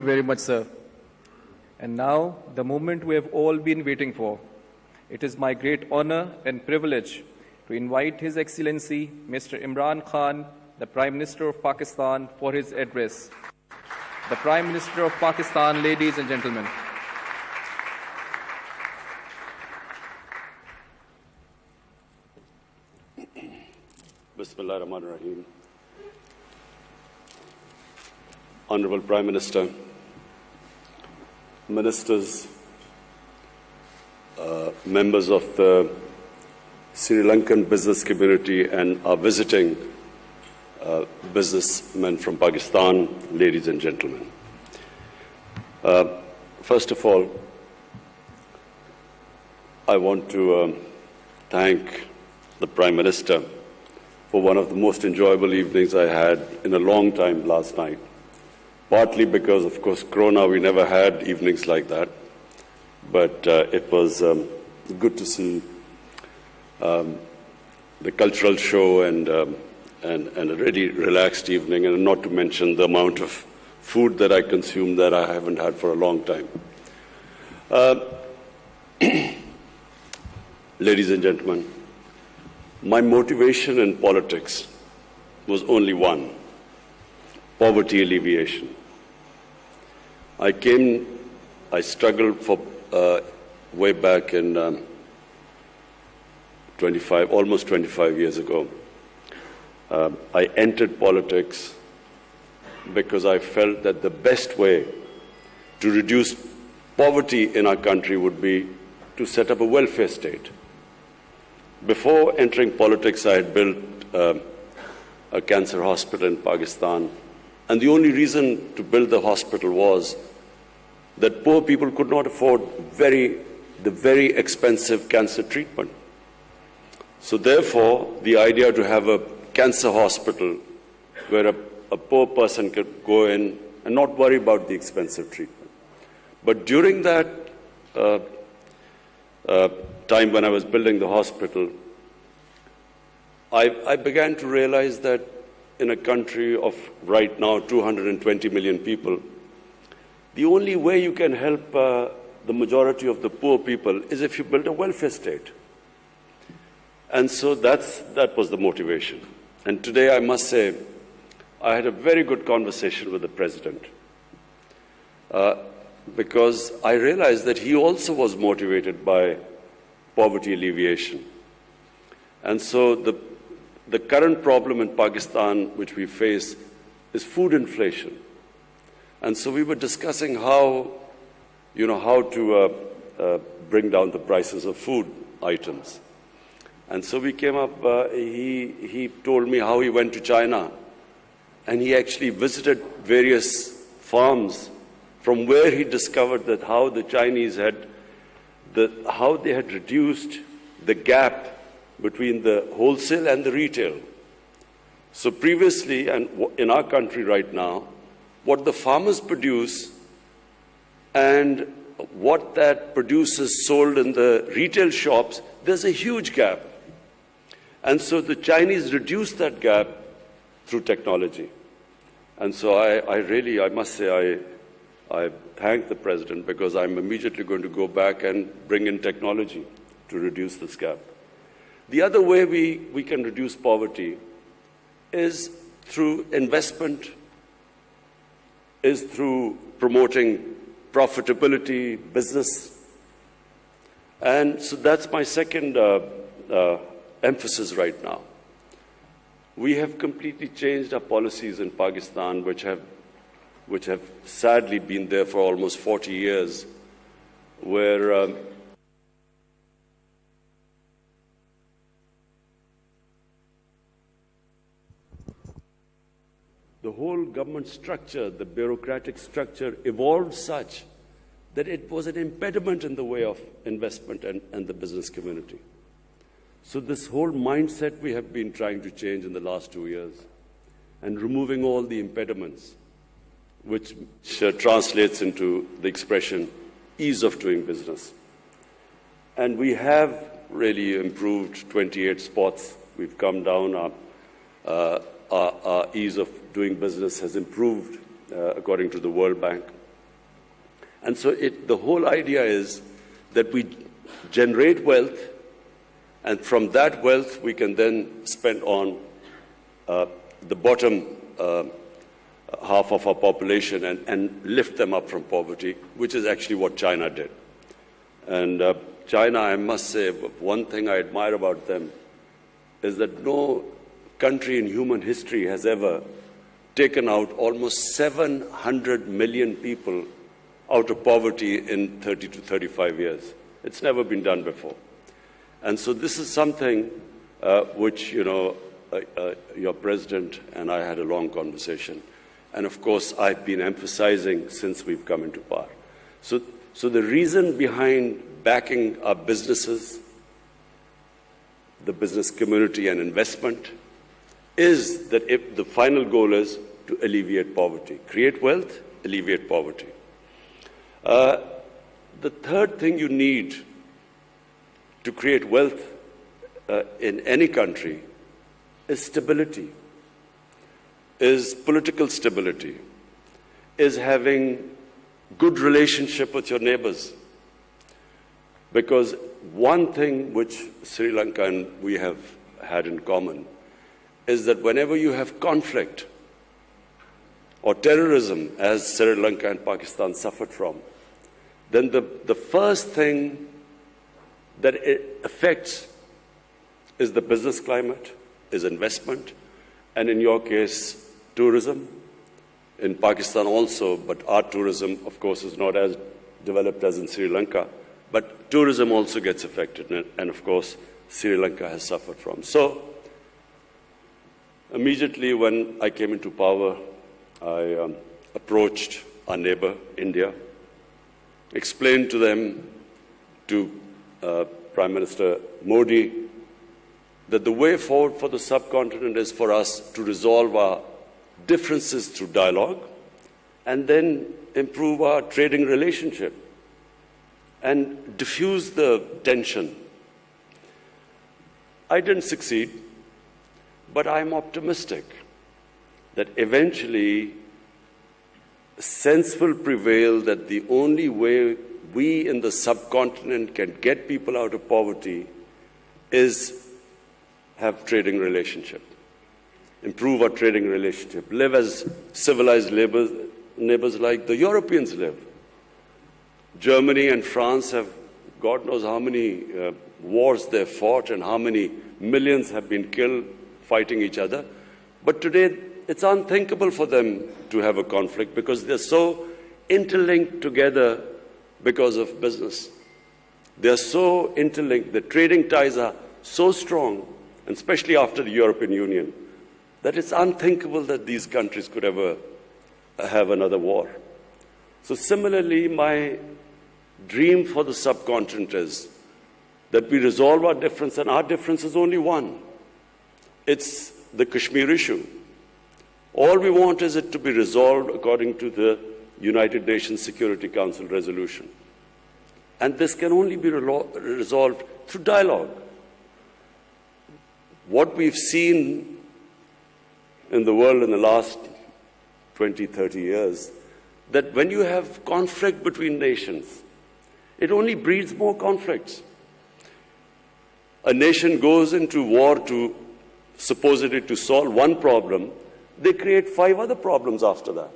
very much, sir. And now, the moment we have all been waiting for. It is my great honor and privilege to invite His Excellency, Mr. Imran Khan, the Prime Minister of Pakistan, for his address. The Prime Minister of Pakistan, ladies and gentlemen. Bismillah ar-Rahman ar-Rahim. Honorable Prime Minister, Ministers, members of the Sri Lankan business community and our visiting businessmen from Pakistan, ladies and gentlemen. First of all, I want to thank the Prime Minister for one of the most enjoyable evenings I had in a long time last night. Partly because, of course, Corona, we never had evenings like that. But it was good to see the cultural show and a really relaxed evening, and not to mention the amount of food that I consumed that I haven't had for a long time. Ladies and gentlemen, my motivation in politics was only one: poverty alleviation. I struggled for way back in almost 25 years ago. I entered politics because I felt that the best way to reduce poverty in our country would be to set up a welfare state. Before entering politics, I had built a cancer hospital in Pakistan, and the only reason to build the hospital was that poor people could not afford the very expensive cancer treatment. So therefore, the idea to have a cancer hospital where a poor person could go in and not worry about the expensive treatment. But during that time when I was building the hospital, I began to realize that in a country of right now 220 million people, the only way you can help the majority of the poor people is if you build a welfare state. And so that was the motivation. And today, I must say, I had a very good conversation with the President because I realized that he also was motivated by poverty alleviation. And so the current problem in Pakistan which we face is food inflation. And so we were discussing how to bring down the prices of food items. And so we came up, he told me how he went to China, and he actually visited various farms from where he discovered that how the Chinese how they had reduced the gap between the wholesale and the retail. So previously, and in our country right now, what the farmers produce and what that produce is sold in the retail shops, there's a huge gap. And so the Chinese reduced that gap through technology. And so I must say, I thank the President because I'm immediately going to go back and bring in technology to reduce this gap. The other way we can reduce poverty is through investment, is through promoting profitability, business. And so that's my second emphasis right now. We have completely changed our policies in Pakistan, which have sadly been there for almost 40 years, where the whole government structure, the bureaucratic structure, evolved such that it was an impediment in the way of investment and the business community. So this whole mindset we have been trying to change in the last 2 years, and removing all the impediments, which translates into the expression ease of doing business. And we have really improved 28 spots. We've come down. Our ease of doing business has improved according to the World Bank. And so the whole idea is that we generate wealth, and from that wealth we can then spend on the bottom half of our population and lift them up from poverty, which is actually what China did. And China, I must say, one thing I admire about them is that no country in human history has ever taken out almost 700 million people out of poverty in 30 to 35 years. It's never been done before. And so this is something which, your president and I had a long conversation. And of course, I've been emphasizing since we've come into power. So the reason behind backing our businesses, the business community and investment, is that if the final goal is to alleviate poverty, create wealth, alleviate poverty. The third thing you need to create wealth in any country is stability, is political stability, is having good relationship with your neighbors. Because one thing which Sri Lanka and we have had in common is that whenever you have conflict or terrorism, as Sri Lanka and Pakistan suffered from, then the first thing that it affects is the business climate, is investment, and in your case, tourism. In Pakistan also, but our tourism, of course, is not as developed as in Sri Lanka, but tourism also gets affected, and of course, Sri Lanka has suffered from. So, immediately when I came into power, I approached our neighbor, India, explained to them, to Prime Minister Modi, that the way forward for the subcontinent is for us to resolve our differences through dialogue and then improve our trading relationship and diffuse the tension. I didn't succeed, but I'm optimistic that eventually sense will prevail that the only way we in the subcontinent can get people out of poverty is have trading relationship, improve our trading relationship, live as civilized neighbors like the Europeans live. Germany and France have, God knows how many wars they've fought and how many millions have been killed fighting each other. But today, it's unthinkable for them to have a conflict because they're so interlinked together because of business. They're so interlinked, the trading ties are so strong, and especially after the European Union, that it's unthinkable that these countries could ever have another war. So similarly, my dream for the subcontinent is that we resolve our difference, and our difference is only one. It's the Kashmir issue. All we want is it to be resolved according to the United Nations Security Council resolution. And this can only be resolved through dialogue. What we've seen in the world in the last 20, 30 years, that when you have conflict between nations, it only breeds more conflicts. A nation goes into war to supposedly to solve one problem, they create 5 other problems after that.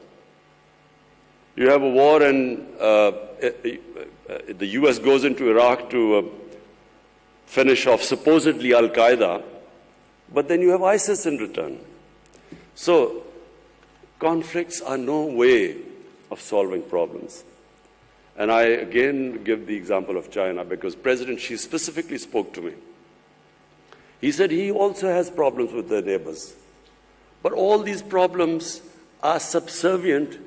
You have a war and the US goes into Iraq to finish off supposedly Al-Qaeda, but then you have ISIS in return. So conflicts are no way of solving problems. And I again give the example of China because President Xi specifically spoke to me. He said he also has problems with their neighbors. But all these problems are subservient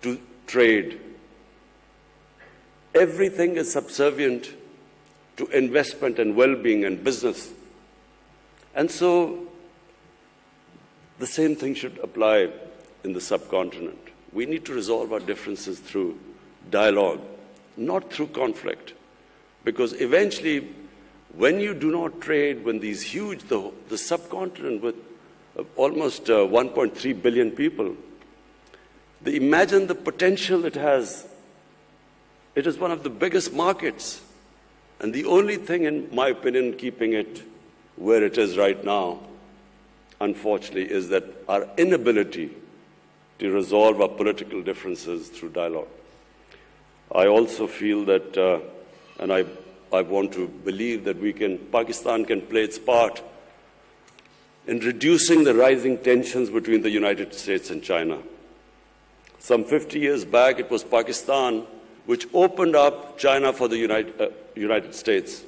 to trade. Everything is subservient to investment and well-being and business. And so the same thing should apply in the subcontinent. We need to resolve our differences through dialogue, not through conflict. Because eventually, when you do not trade, when these huge, the subcontinent with almost 1.3 billion people, imagine the potential it has It is one of the biggest markets. And the only thing, in my opinion, keeping it where it is right now, unfortunately, is that our inability to resolve our political differences through dialogue. I also feel that, and I want to believe that Pakistan can play its part in reducing the rising tensions between the United States and China. Some 50 years back, it was Pakistan which opened up China for the United States.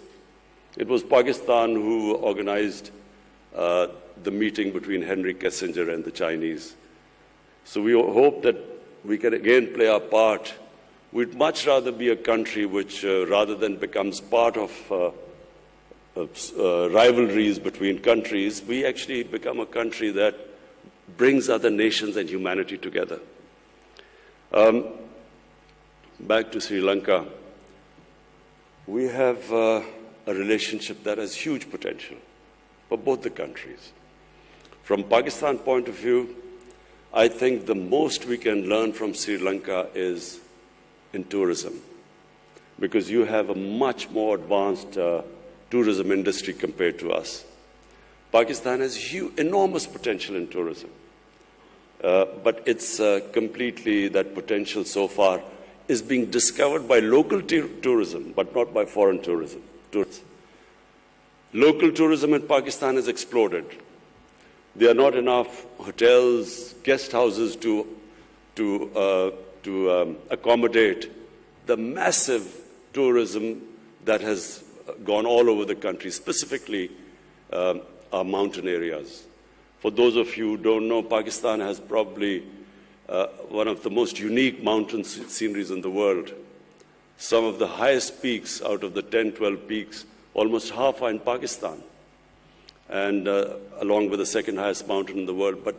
It was Pakistan who organized the meeting between Henry Kissinger and the Chinese. So we hope that we can again play our part. We'd much rather be a country which, rather than becomes part of rivalries between countries, we actually become a country that brings other nations and humanity together. Back to Sri Lanka. We have a relationship that has huge potential for both the countries. From Pakistan point of view, I think the most we can learn from Sri Lanka is in tourism, because you have a much more advanced tourism industry compared to us. Pakistan has enormous potential in tourism, but it's completely, that potential so far is being discovered by local tourism, but not by foreign tourism. Local tourism in Pakistan has exploded. There are not enough hotels, guest houses to accommodate the massive tourism that has gone all over the country, specifically our mountain areas. For those of you who don't know, Pakistan has probably one of the most unique mountain sceneries in the world. Some of the highest peaks out of the 10, 12 peaks, almost half are in Pakistan, and along with the second highest mountain in the world. But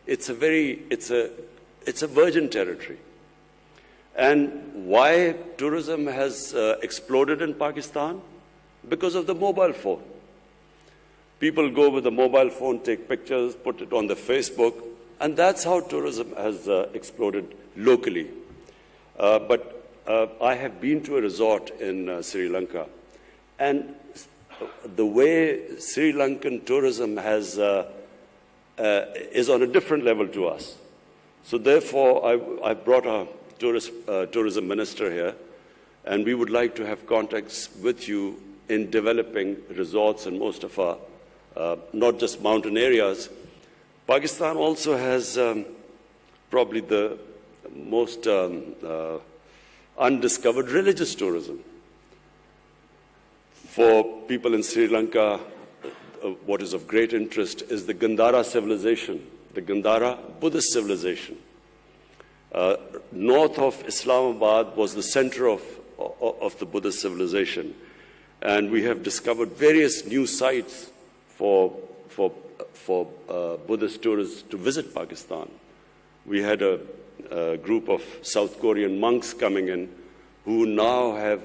it's a virgin territory. And why tourism has exploded in Pakistan? Because of the mobile phone. People go with a mobile phone, take pictures, put it on the Facebook, and that's how tourism has exploded locally. But I have been to a resort in Sri Lanka, and the way Sri Lankan tourism has is on a different level to us. So therefore, I brought our tourism minister here, and we would like to have contacts with you in developing resorts in most of our, not just mountain areas. Pakistan also has probably the most undiscovered religious tourism. For people in Sri Lanka, what is of great interest is the Gandhara civilization, the Gandhara Buddhist civilization. North of Islamabad was the center of the Buddhist civilization. And we have discovered various new sites for Buddhist tourists to visit Pakistan. We had a group of South Korean monks coming in who now have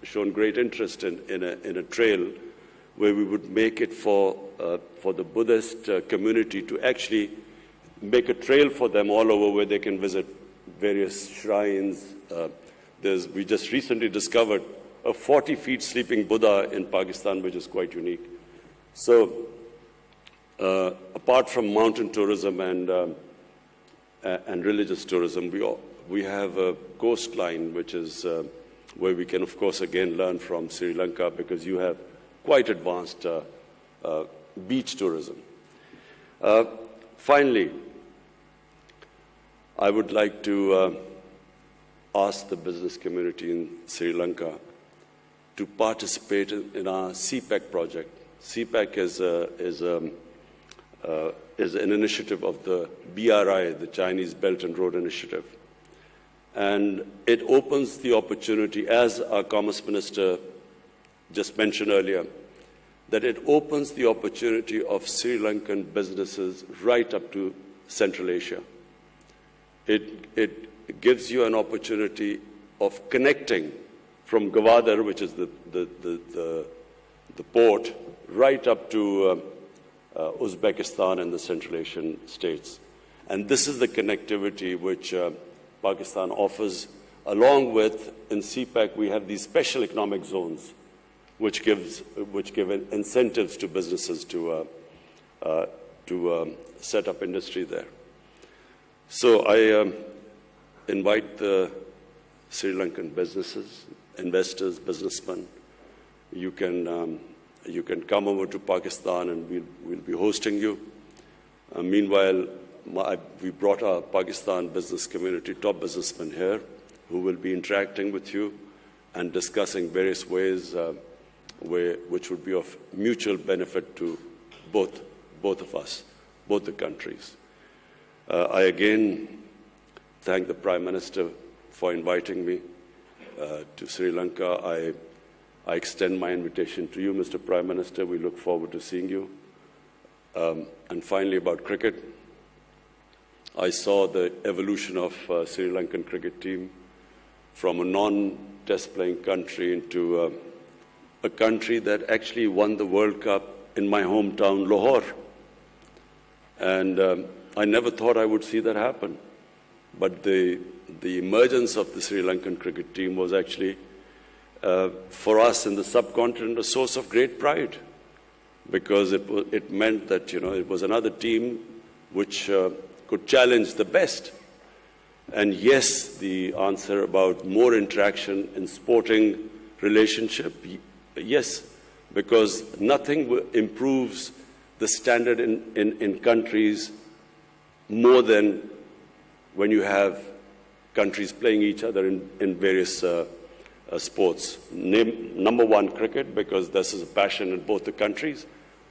shown great interest in a trail where we would make it for the Buddhist community to actually make a trail for them all over where they can visit various shrines. We just recently discovered a 40-feet sleeping Buddha in Pakistan, which is quite unique. So apart from mountain tourism and religious tourism, we have a coastline, which is where we can, of course, again learn from Sri Lanka, because you have quite advanced beach tourism. Finally, I would like to ask the business community in Sri Lanka to participate in our CPEC project. CPEC is an initiative of the BRI, the Chinese Belt and Road Initiative. And it opens the opportunity, as our Commerce Minister just mentioned earlier, that it opens the opportunity of Sri Lankan businesses right up to Central Asia. It gives you an opportunity of connecting from Gwadar, which is the port, right up to Uzbekistan and the Central Asian states. And this is the connectivity which Pakistan offers along with, in CPEC, we have these special economic zones, which give incentives to businesses to set up industry there. So I invite the Sri Lankan businesses, investors, businessmen. You can come over to Pakistan, and we'll be hosting you. Meanwhile, we brought our Pakistan business community, top businessmen here, who will be interacting with you and discussing various ways which would be of mutual benefit to both of us, both the countries. I again thank the Prime Minister for inviting me to Sri Lanka. I extend my invitation to you, Mr. Prime Minister. We look forward to seeing you. And finally, about cricket, I saw the evolution of Sri Lankan cricket team from a non-test playing country into a country that actually won the World Cup in my hometown, Lahore. And I never thought I would see that happen. But the emergence of the Sri Lankan cricket team was actually, for us in the subcontinent, a source of great pride, because it meant that, it was another team which could challenge the best. And yes, the answer about more interaction in sporting relationship, yes, because nothing improves the standard in countries more than when you have countries playing each other in various sports. Number one, cricket, because this is a passion in both the countries.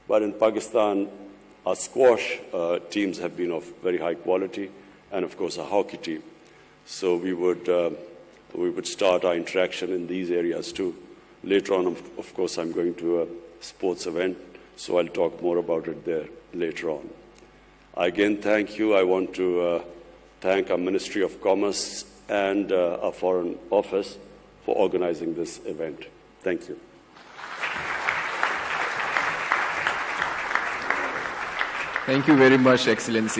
But in Pakistan, our squash teams have been of very high quality, and of course, a hockey team. So we would start our interaction in these areas too. Later on, of course, I'm going to a sports event, so I'll talk more about it there later on. I again thank you. I want to thank our Ministry of Commerce and our Foreign Office for organizing this event. Thank you. Thank you very much, Excellency.